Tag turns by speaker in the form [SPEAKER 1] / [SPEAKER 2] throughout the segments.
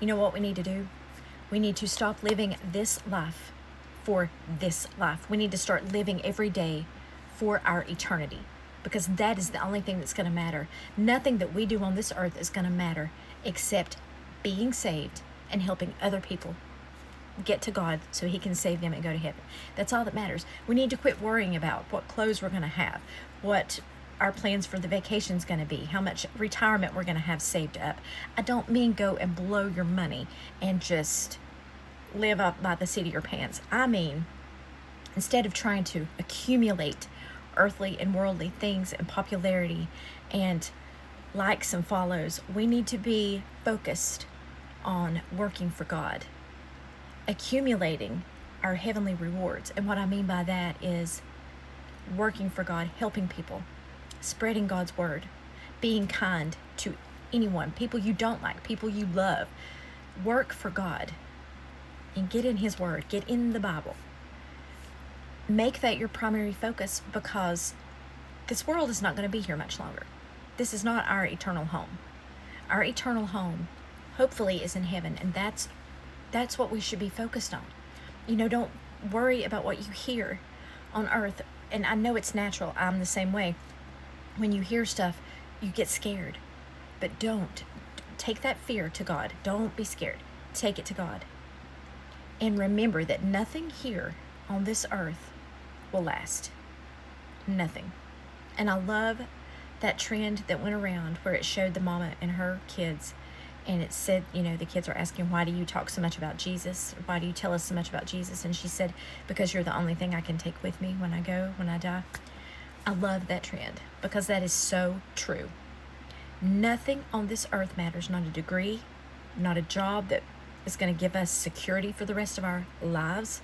[SPEAKER 1] You know what we need to do? We need to stop living this life for this life. We need to start living every day for our eternity, because that is the only thing that's going to matter. Nothing that we do on this earth is going to matter except being saved and helping other people get to God so He can save them and go to heaven. That's all that matters. We need to quit worrying about what clothes we're going to have, what our plans for the vacation is going to be, how much retirement we're going to have saved up. I don't mean go and blow your money and just live up by the seat of your pants. I mean, instead of trying to accumulate earthly and worldly things and popularity and likes and follows, we need to be focused on working for God, accumulating our heavenly rewards. And what I mean by that is working for God, helping people, spreading God's word, being kind to anyone, people you don't like, people you love. Work for God and get in His word, get in the Bible. Make that your primary focus, because this world is not going to be here much longer. This is not our eternal home. Our eternal home, hopefully, is in heaven, and that's what we should be focused on. You know, don't worry about what you hear on earth. And I know it's natural. I'm the same way. When you hear stuff, you get scared. But don't. Take that fear to God. Don't be scared. Take it to God. And remember that nothing here on this earth will last. Nothing. And I love that trend that went around where it showed the mama and her kids, and it said, you know, the kids are asking, why do you talk so much about Jesus? Why do you tell us so much about Jesus? And she said, because you're the only thing I can take with me when I go, when I die. I love that trend, because that is so true. Nothing on this earth matters. Not a degree, not a job that is going to give us security for the rest of our lives.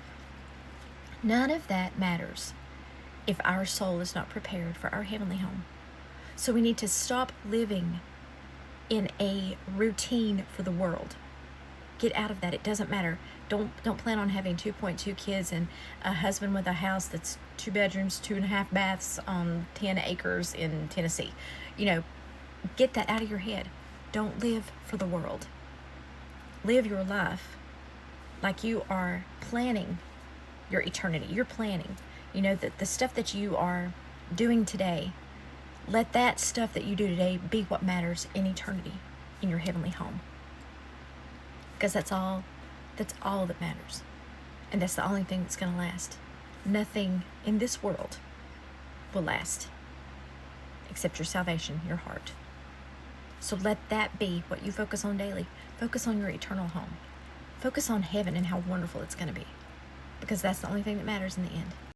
[SPEAKER 1] None of that matters if our soul is not prepared for our heavenly home. So we need to stop living in a routine for the world. Get out of that. It doesn't matter. Don't plan on having 2.2 kids and a husband with a house that's 2 bedrooms, 2.5 baths on 10 acres in Tennessee. You know, get that out of your head. Don't live for the world. Live your life like you are planning your eternity. You're planning. You know, the stuff that you are doing today, let that stuff that you do today be what matters in eternity, in your heavenly home. Because that's all that matters. And that's the only thing that's going to last. Nothing in this world will last except your salvation, your heart. So let that be what you focus on daily. Focus on your eternal home. Focus on heaven and how wonderful it's going to be. Because that's the only thing that matters in the end.